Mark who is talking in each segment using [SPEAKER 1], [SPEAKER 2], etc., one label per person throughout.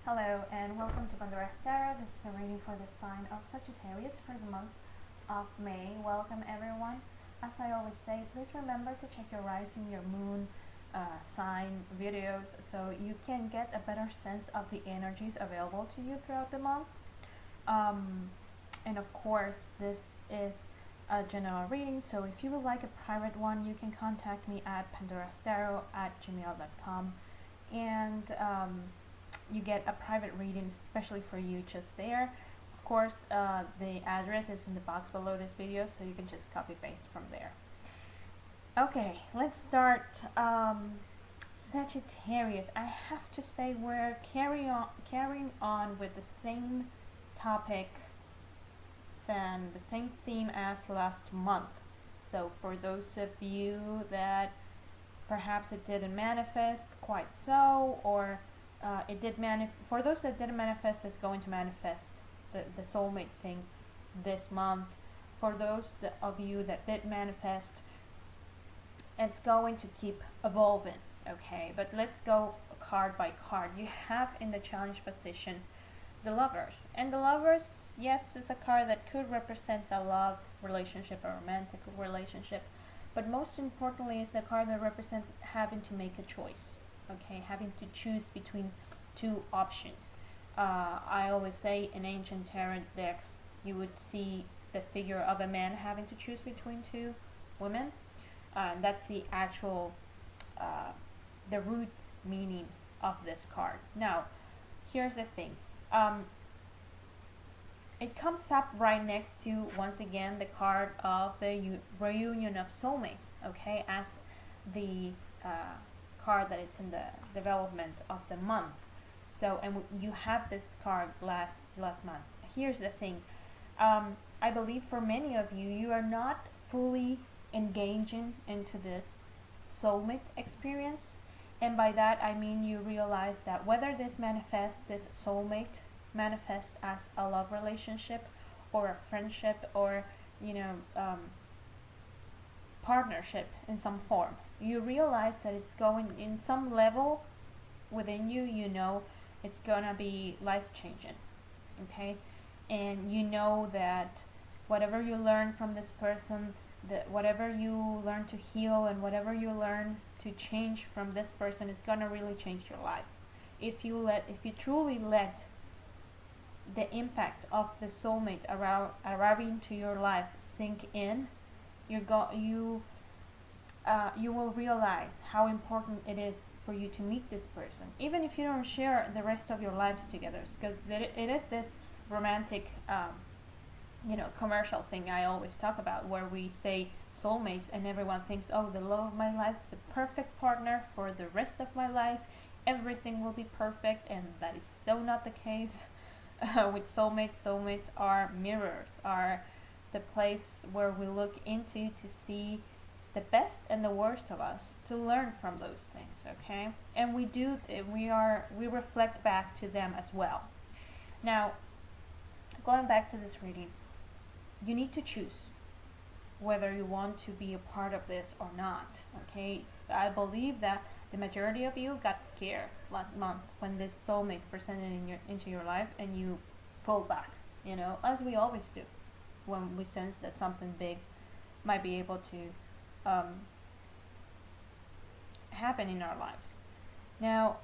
[SPEAKER 1] Hello and welcome to Pandorastarot. This is a reading for the sign of Sagittarius for the month of May. Welcome everyone. As I always say, please remember to check your rising, your moon sign videos so you can get a better sense of the energies available to you throughout the month. And of course, this is a general reading, so if you would like a private one, you can contact me at pandorastarot@gmail.com and you get a private reading especially for you just there. Of course, the address is in the box below this video, so you can just copy paste from there. Okay, let's start. Sagittarius, I have to say we're carrying on with the same topic and the same theme as last month. So for those of you that perhaps it didn't manifest quite so, or it did for those that didn't manifest, it's going to manifest the soulmate thing this month. For those of you that did manifest, it's going to keep evolving. Okay, but let's go card by card. You have in the challenge position the Lovers, and the Lovers, yes, is a card that could represent a love relationship, a romantic relationship, but most importantly is the card that represents having to make a choice. Okay, having to choose between two options. I always say in ancient tarot decks you would see the figure of a man having to choose between two women. That's the actual the root meaning of this card. Now here's the thing, it comes up right next to, once again, the card of the reunion of soulmates, okay, as the card that it's in the development of the month. So, and you have this card last month. Here's the thing, I believe for many of you, you are not fully engaging into this soulmate experience, and by that I mean you realize that whether this soulmate manifests as a love relationship or a friendship or partnership in some form, you realize that it's going in some level within you, it's gonna be life-changing, okay? And you know that whatever you learn from this person, that whatever you learn to heal and whatever you learn to change from this person is gonna really change your life. If you truly let the impact of the soulmate arriving to your life sink in, you will realize how important it is for you to meet this person, even if you don't share the rest of your lives together, because it is this romantic commercial thing I always talk about, where we say soulmates and everyone thinks, oh, the love of my life, the perfect partner for the rest of my life, everything will be perfect, and that is so not the case. With soulmates are mirrors, are the place where we look into to see the best and the worst of us, to learn from those things, okay? And we reflect back to them as well. Now, going back to this reading, you need to choose whether you want to be a part of this or not, okay? I believe that the majority of you got scared last month when this soulmate presented into your life, and you pulled back, as we always do when we sense that something big might be able to happen in our lives. Now,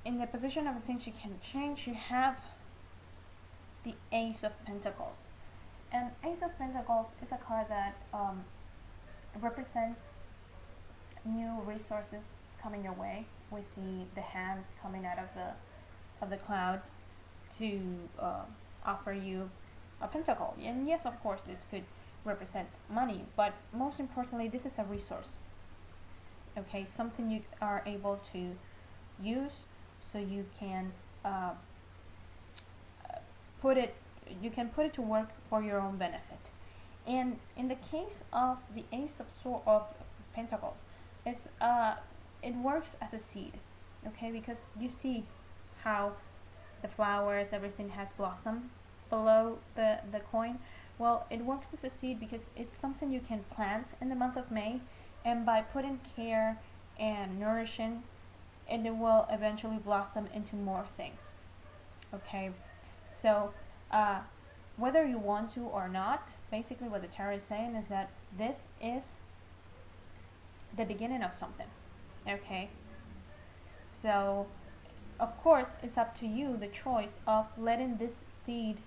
[SPEAKER 1] in the position of the things you can change, you have the Ace of Pentacles. And Ace of Pentacles is a card that represents new resources coming your way. We see the hand coming out of the clouds to offer you a pentacle. And yes, of course, this could represent money, but most importantly, this is a resource, okay? Something you are able to use so you can put it to work for your own benefit. And in the case of the Ace of Pentacles, it works as a seed, okay? Because you see how the flowers, everything has blossomed below the coin. Well, it works as a seed because it's something you can plant in the month of May, and by putting care and nourishing and it will eventually blossom into more things. Okay, so whether you want to or not, basically what the tarot is saying is that this is the beginning of something. Okay, so of course it's up to you the choice of letting this seed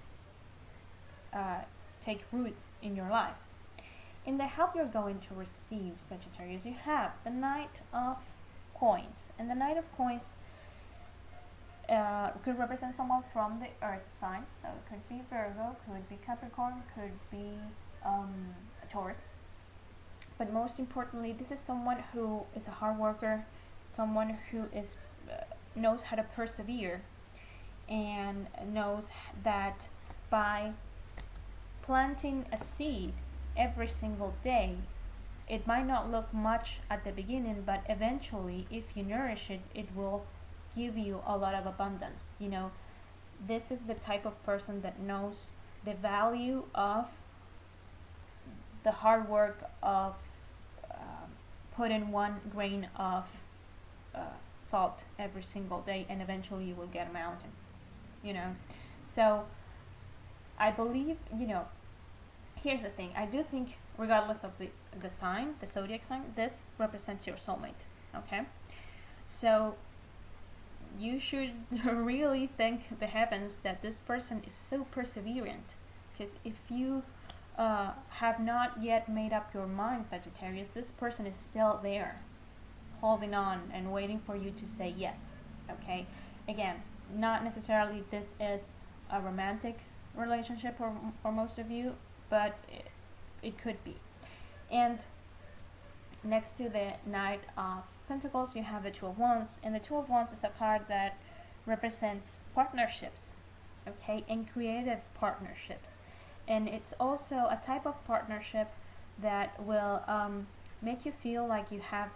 [SPEAKER 1] take root in your life. In the help you're going to receive, Sagittarius, you have the Knight of Coins, and the Knight of Coins could represent someone from the earth sign, so it could be Virgo, could be Capricorn, could be Taurus. But most importantly, this is someone who is a hard worker, someone who is knows how to persevere, and knows that by planting a seed every single day, it might not look much at the beginning, but eventually, if you nourish it, it will give you a lot of abundance. You know, this is the type of person that knows the value of the hard work of putting one grain of salt every single day, and eventually you will get a mountain. You know, so I believe, you know, here's the thing. I do think, regardless of the sign, the zodiac sign, this represents your soulmate. Okay, so you should really thank the heavens that this person is so perseverant, because if you have not yet made up your mind, Sagittarius, this person is still there, holding on and waiting for you to say yes. Okay, again, not necessarily this is a romantic relationship for most of you, but it could be. And next to the Knight of Pentacles, you have the Two of Wands, and the Two of Wands is a card that represents partnerships, okay, and creative partnerships. And it's also a type of partnership that will make you feel like you have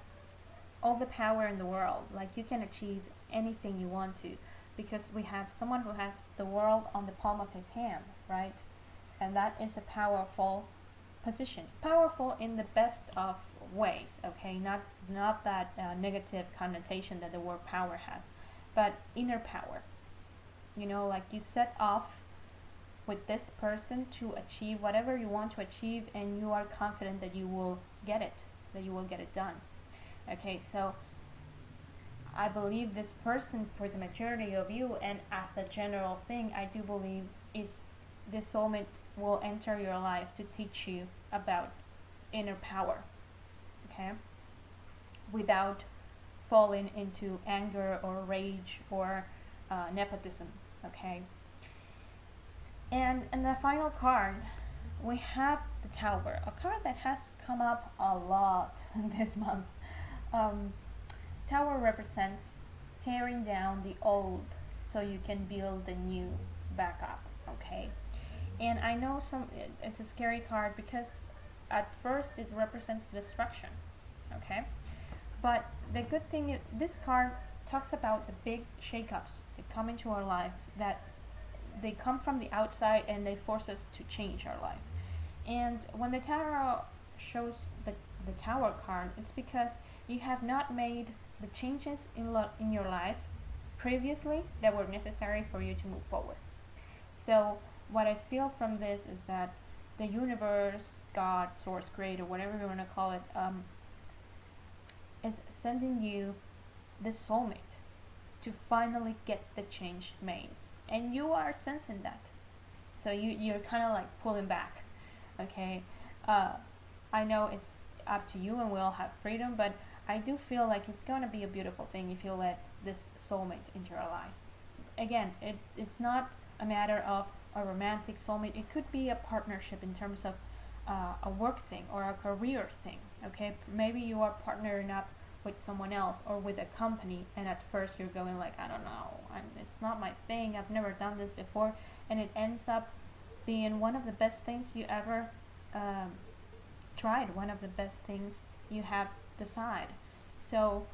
[SPEAKER 1] all the power in the world, like you can achieve anything you want to, because we have someone who has the world on the palm of his hand, right? And that is a powerful position, powerful in the best of ways, okay, not that negative connotation that the word power has, but inner power. You know, like you set off with this person to achieve whatever you want to achieve, and you are confident that you will get it, done. Okay, so I believe this person, for the majority of you, and as a general thing, I do believe is this soulmate will enter your life to teach you about inner power, okay, without falling into anger or rage or nepotism, okay. And in the final card, we have the Tower, a card that has come up a lot this month. Tower represents tearing down the old so you can build the new back up, okay. And I know it's a scary card because at first it represents destruction, okay. But the good thing is this card talks about the big shakeups that come into our lives, that they come from the outside and they force us to change our life. And when the tarot shows the Tower card, it's because you have not made the changes in your life previously that were necessary for you to move forward. So what I feel from this is that the universe, God, source, creator, whatever you want to call it, is sending you this soulmate to finally get the change made. And you are sensing that. So you're kind of like pulling back, okay? I know it's up to you and we all have freedom, but I do feel like it's going to be a beautiful thing if you let this soulmate into your life. Again, it's not a matter of a romantic soulmate. It could be a partnership in terms of a work thing or a career thing, okay? Maybe you are partnering up with someone else or with a company, and at first you're going like, I don't know, it's not my thing, I've never done this before, and it ends up being one of the best things you ever tried, one of the best things you have decided. So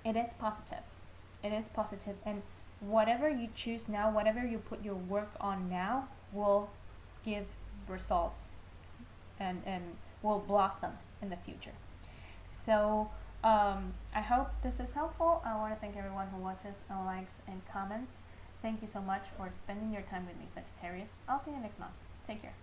[SPEAKER 1] it is positive, and whatever you choose now, whatever you put your work on now, will give results and will blossom in the future. So I hope this is helpful. I want to thank everyone who watches and likes and comments. Thank you so much for spending your time with me, Sagittarius. I'll see you next month. Take care.